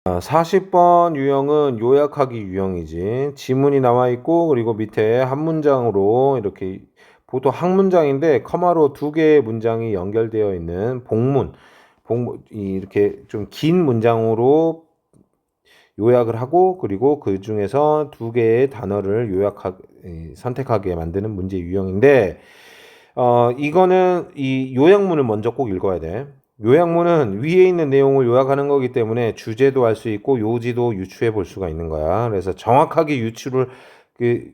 40번 유형은 요약하기 유형이지. 지문이 나와 있고 그리고 밑에 한 문장으로 이렇게 보통 한 문장인데 커마로 두 개의 문장이 연결되어 있는 복문, 이렇게 좀 긴 문장으로 요약을 하고 그리고 그 중에서 두 개의 단어를 선택하게 만드는 문제 유형인데 이거는 이 요약문을 먼저 꼭 읽어야 돼. 요약문은 위에 있는 내용을 요약하는 거기 때문에 주제도 알 수 있고 요지도 유추해 볼 수가 있는 거야. 그래서 정확하게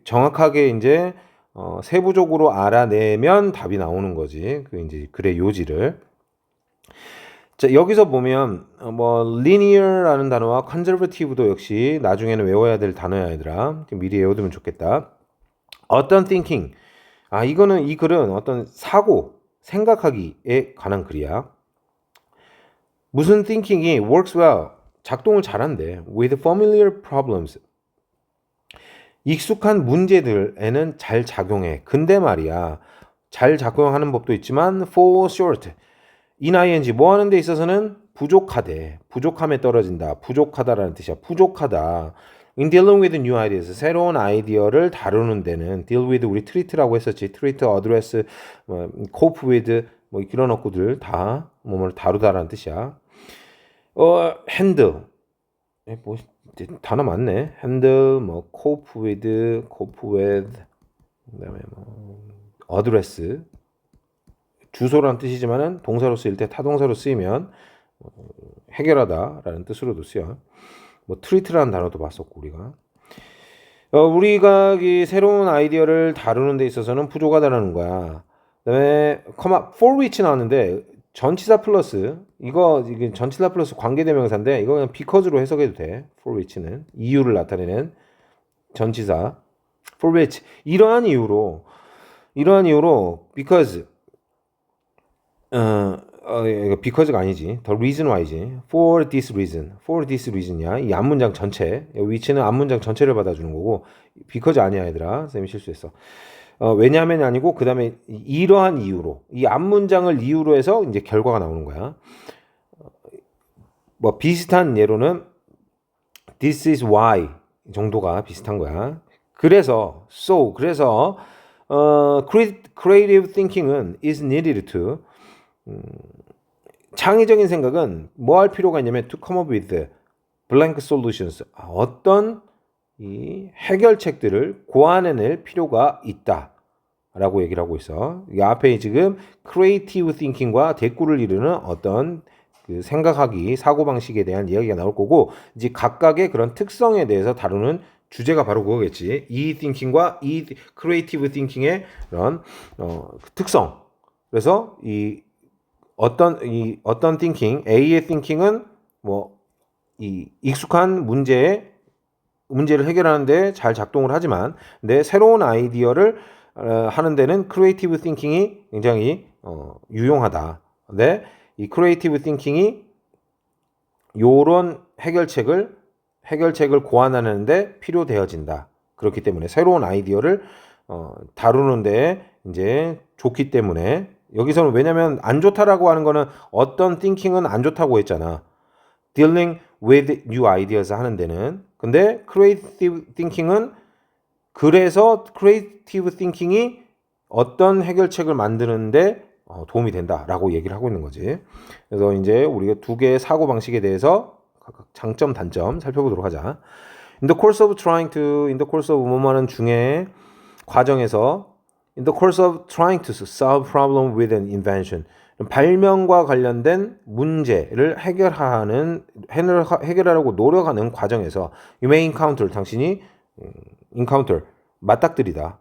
정확하게 이제 세부적으로 알아내면 답이 나오는 거지. 그 이제 글의 요지를. 자, 여기서 보면 뭐 linear라는 단어와 conservative도 역시 나중에는 외워야 될 단어야 얘들아. 미리 외워두면 좋겠다. 어떤 thinking. 이 글은 어떤 생각하기에 관한 글이야. 무슨 thinking이 works well, 작동을 잘한대. with familiar problems. 익숙한 문제들에는 잘 작용해. 근데 말이야, 잘 작용하는 법도 있지만 fall short. ing 뭐 하는 데 있어서는 부족하대. 부족함에 떨어진다. 부족하다라는 뜻이야. 부족하다. In dealing with new ideas, 새로운 아이디어를 다루는 데는 deal with 우리 treat라고 했었지. treat, address, cope with 뭐 이런 어구들 다 뭐를 다루다라는 뜻이야. handle 뭐 단어 많네. handle, 뭐 cope with, 그다음에 뭐 address 주소라는 뜻이지만은 동사로 쓰일 때 타동사로 쓰이면 해결하다라는 뜻으로도 쓰여. 뭐 트리트라는 단어도 봤었고 우리가 이 새로운 아이디어를 다루는 데 있어서는 부족하다라는 거야. 그다음에 for which 나왔는데 전치사 플러스 이게 전치사 플러스 관계대명사인데 이거 그냥 because로 해석해도 돼. for which는 이유를 나타내는 전치사 for which 이러한 이유로 because 이거 because가 아니지. the reason why지. for this reason이야. 이 앞문장 전체. which는 앞문장 전체를 받아주는 거고 because 아니야 얘들아. 쌤이 실수했어. 왜냐하면 아니고 그 다음에 이러한 이유로 이 앞문장을 이유로 해서 이제 결과가 나오는 거야. 뭐 비슷한 예로는 this is why 정도가 비슷한 거야. 그래서 creative thinking은 is needed to 창의적인 생각은 뭐 할 필요가 있냐면 to come up with blank solutions. 어떤 이 해결책들을 고안해낼 필요가 있다. 라고 얘기를 하고 있어. 이 앞에 지금 creative thinking과 대꾸를 이루는 어떤 그 생각하기, 사고방식에 대한 이야기가 나올 거고, 이제 각각의 그런 특성에 대해서 다루는 주제가 바로 그거겠지. 이 thinking과 이 creative thinking의 그런 특성. 그래서 어떤 thinking, A의 thinking은 뭐 이 익숙한 문제를 해결하는데 잘 작동을 하지만, 근데 새로운 아이디어를 하는 데는 크리에이티브 띵킹이 굉장히 유용하다. 근데 이 크리에이티브 띵킹이 요런 해결책을 고안하는데 필요되어진다. 그렇기 때문에 새로운 아이디어를 다루는 데 이제 좋기 때문에 여기서는 왜냐면 안 좋다라고 하는 거는 어떤 thinking은 안 좋다고 했잖아. dealing with new ideas 하는 데는. 근데 creative thinking은 그래서 크리에이티브 띵킹이 어떤 해결책을 만드는데 도움이 된다라고 얘기를 하고 있는 거지. 그래서 이제 우리가 두 개의 사고 방식에 대해서 각각 장점, 단점 살펴보도록 하자. In the course of 뭐뭐하는 중에 과정에서 in the course of trying to solve problem with an invention 발명과 관련된 문제를 해결하려고 노력하는 과정에서 you may encounter 당신이 encounter 맞닥뜨리다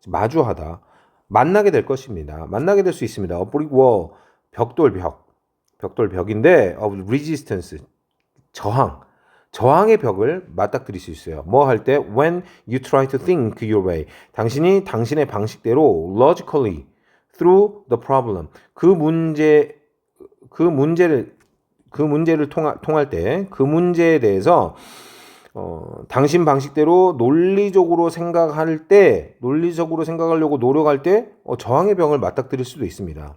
마주하다 만나게 될 것입니다. 만나게 될 수 있습니다. A brick wall 벽돌벽인데 of resistance 저항의 벽을 맞닥뜨릴 수 있어요. 뭐 할 때 when you try to think your way 당신이 당신의 방식대로 logically through the problem 그 문제를 통할 때 그 문제에 대해서 당신 방식대로 논리적으로 생각하려고 노력할 때 저항의 벽을 맞닥뜨릴 수도 있습니다.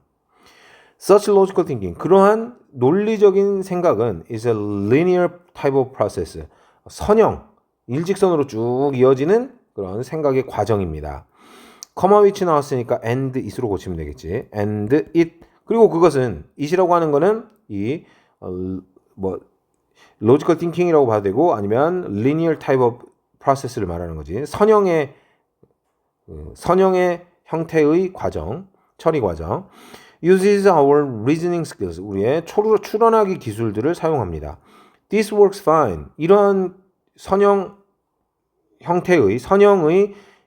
Such logical thinking, 그러한 논리적인 생각은 is a linear type of process. 선형, 일직선으로 쭉 이어지는 그런 생각의 과정입니다. comma which 나왔으니까 and it으로 고치면 되겠지. and it. 그리고 그것은 it이라고 하는 거는 이 logical thinking이라고 봐도 되고 아니면 linear type of process를 말하는 거지. 선형의 형태의 과정, 처리 과정. uses our reasoning skills. 우리의 추론하기 기술들을 사용합니다. This works fine. 이런 선형의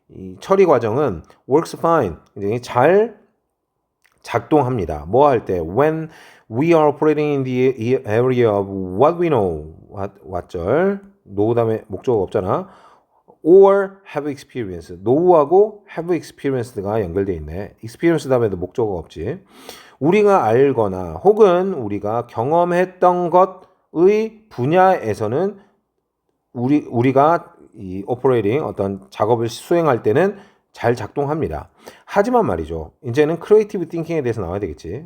이 처리 과정은 works fine. 굉장히 잘 작동합니다. 뭐 할 때? When we are operating in the area of what we know. 왓절. know 다음에 목적어가 없잖아. or have experience. know하고 have experienced가 연결되어 있네. experience 다음에도 목적어가 없지. 우리가 알거나 혹은 우리가 경험했던 것의 분야에서는 우리가 이 operating 어떤 작업을 수행할 때는 잘 작동합니다. 하지만 말이죠. 이제는 creative thinking에 대해서 나와야 되겠지.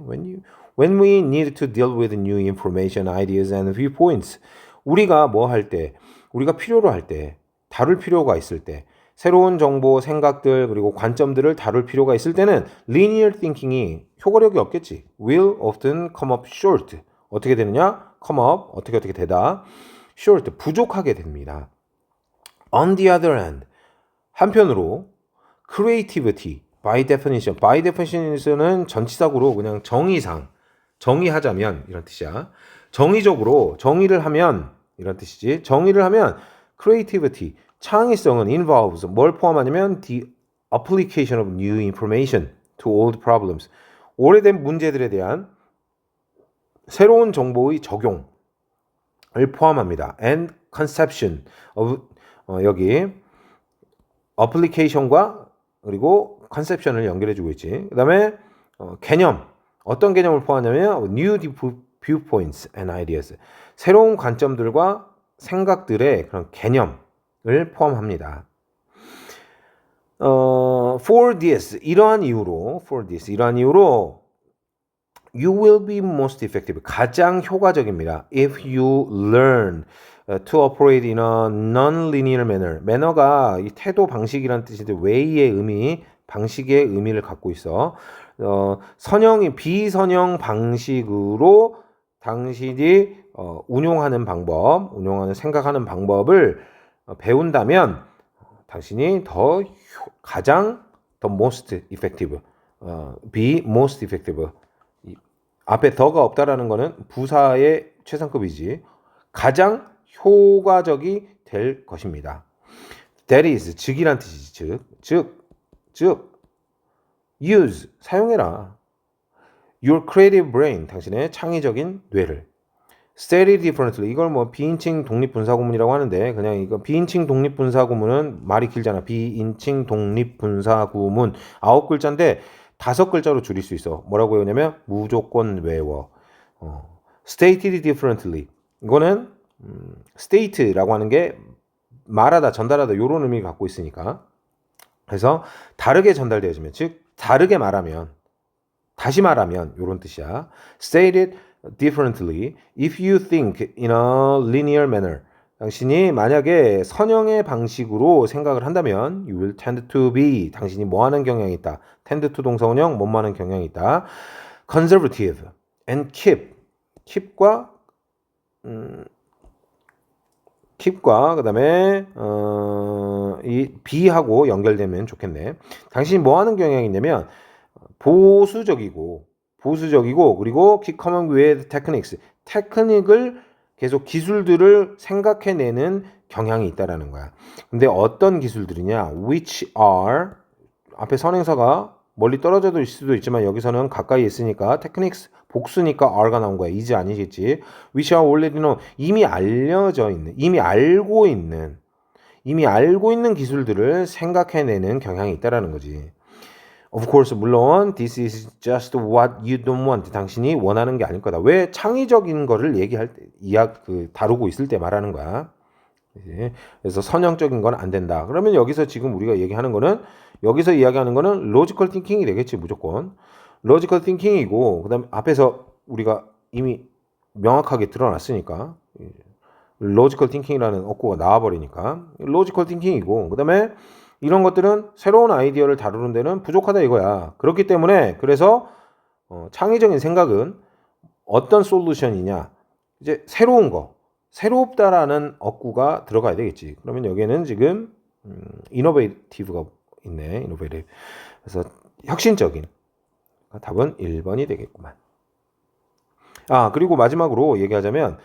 When we need to deal with new information, ideas and viewpoints. 우리가 뭐 할 때, 우리가 필요로 할 때, 다룰 필요가 있을 때, 새로운 정보, 생각들, 그리고 관점들을 다룰 필요가 있을 때는 linear thinking이 효과력이 없겠지. will often come up short. 어떻게 되느냐? come up, 어떻게 되다. short, 부족하게 됩니다. On the other hand, 한편으로 creativity, by definition은 전치사구로 그냥 정의하자면 이런 뜻이야. 정의적으로 정의를 하면 이런 뜻이지. 정의를 하면 creativity, 창의성은 involves 뭘 포함하냐면 the application of new information to old problems. 오래된 문제들에 대한 새로운 정보의 적용을 포함합니다. And conception of 여기 application과 그리고 conception을 연결해주고 있지. 그 다음에 개념, 어떤 개념을 포함하냐면 new viewpoints and ideas. 새로운 관점들과 생각들의 그런 개념을 포함합니다. for this 이러한 이유로 you will be most effective. 가장 효과적입니다. If you learn to operate in a non-linear manner. 매너가 이 태도 방식이라는 뜻인데 way의 의미, 방식의 의미를 갖고 있어. 비선형 방식으로 당신이 운용하는 생각하는 방법을 배운다면 당신이 가장 most effective, be most effective. 앞에 더가 없다라는 거는 부사의 최상급이지. 가장 효과적이 될 것입니다. That is, 즉이란 뜻이지. 즉, use, 사용해라. Your creative brain, 당신의 창의적인 뇌를. State it differently, 이걸 뭐 비인칭 독립분사구문이라고 하는데 그냥 이거 비인칭 독립분사구문은 말이 길잖아. 비인칭 독립분사구문 9글자인데 5글자로 줄일 수 있어. 뭐라고 외우냐면 무조건 외워. State it differently, 이거는 state라고 하는 게 말하다, 전달하다 이런 의미를 갖고 있으니까 그래서 다르게 전달되어지면, 즉 다르게 말하면, 다시 말하면 이런 뜻이야. State it differently if you think in a linear manner. 당신이 만약에 선형의 방식으로 생각을 한다면 you will tend to be, 당신이 뭐하는 경향이 있다. tend to 동사원형 뭐하는 경향이 있다. conservative and keep과 그다음에 이 be하고 연결되면 좋겠네. 당신이 뭐하는 경향이 있냐면 보수적이고 그리고 keep coming with techniques, 테크닉을 계속 기술들을 생각해내는 경향이 있다라는 거야. 근데 어떤 기술들이냐? which are, 앞에 선행사가 멀리 떨어져 있을 수도 있지만 여기서는 가까이 있으니까 techniques 복수니까 are가 나온 거야. is 아니겠지. which are already known, 이미 알려져 있는, 이미 알고 있는 기술들을 생각해내는 경향이 있다라는 거지. Of course, 물론 this is just what you don't want. 당신이 원하는 게 아닐 거다. 왜? 창의적인 거를 다루고 있을 때 말하는 거야. 그래서 선형적인 건 안 된다. 그러면 여기서 지금 우리가 얘기하는 거는, 여기서 이야기하는 거는 logical thinking이 되겠지, 무조건. logical thinking이고, 그 다음에 앞에서 우리가 이미 명확하게 드러났으니까 로지컬 띵킹이라는 어구가 나와버리니까 로지컬 띵킹이고, 그 다음에 이런 것들은 새로운 아이디어를 다루는 데는 부족하다 이거야. 그렇기 때문에 그래서 창의적인 생각은 어떤 솔루션이냐, 이제 새로운 거, 새롭다라는 어구가 들어가야 되겠지. 그러면 여기에는 지금 이노베이티브가 있네. 이노베이티브. 그래서 혁신적인. 답은 1번이 되겠구만. 그리고 마지막으로 얘기하자면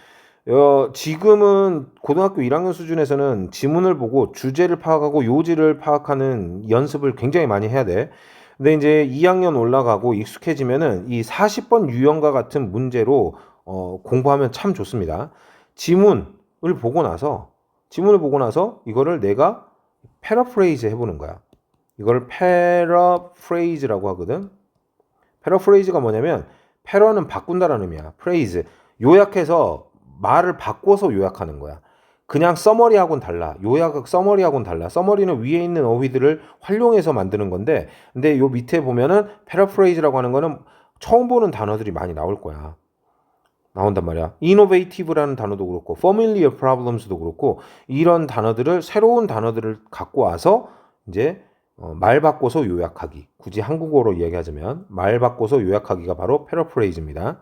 지금은 고등학교 1학년 수준에서는 지문을 보고 주제를 파악하고 요지를 파악하는 연습을 굉장히 많이 해야 돼. 근데 이제 2학년 올라가고 익숙해지면은 이 40번 유형과 같은 문제로 공부하면 참 좋습니다. 지문을 보고 나서 이거를 내가 패러프레이즈 해보는 거야. 이걸 패러프레이즈라고 하거든. 패러프레이즈가 뭐냐면 패러는 바꾼다라는 의미야. 프레이즈, 요약해서 말을 바꿔서 요약하는 거야. 그냥 서머리하고는 달라. 서머리하고는 달라. 서머리는 위에 있는 어휘들을 활용해서 만드는 건데, 근데 요 밑에 보면은 패러프레이즈라고 하는 거는 처음 보는 단어들이 많이 나올 거야. 나온단 말이야. innovative라는 단어도 그렇고 familiar problems도 그렇고 이런 단어들을 새로운 단어들을 갖고 와서 이제 말 바꿔서 요약하기. 굳이 한국어로 이야기하자면 말 바꿔서 요약하기가 바로 패러프레이즈입니다.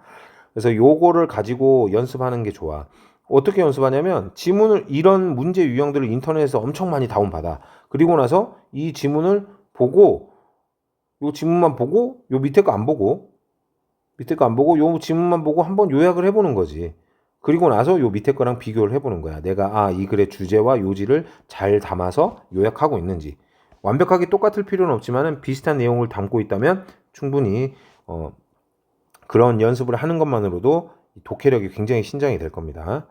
그래서 요거를 가지고 연습하는 게 좋아. 어떻게 연습하냐면 지문을 이런 문제 유형들을 인터넷에서 엄청 많이 다운받아. 그리고 나서 이 지문을 보고 요 지문만 보고 요 밑에 거 안 보고 요 지문만 보고 한번 요약을 해보는 거지. 그리고 나서 요 밑에 거랑 비교를 해보는 거야. 내가 이 글의 주제와 요지를 잘 담아서 요약하고 있는지. 완벽하게 똑같을 필요는 없지만 비슷한 내용을 담고 있다면 충분히 그런 연습을 하는 것만으로도 독해력이 굉장히 신장이 될 겁니다.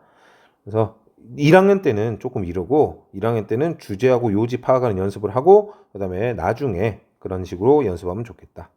그래서 1학년 때는 조금 이르고 1학년 때는 주제하고 요지 파악하는 연습을 하고 그다음에 나중에 그런 식으로 연습하면 좋겠다.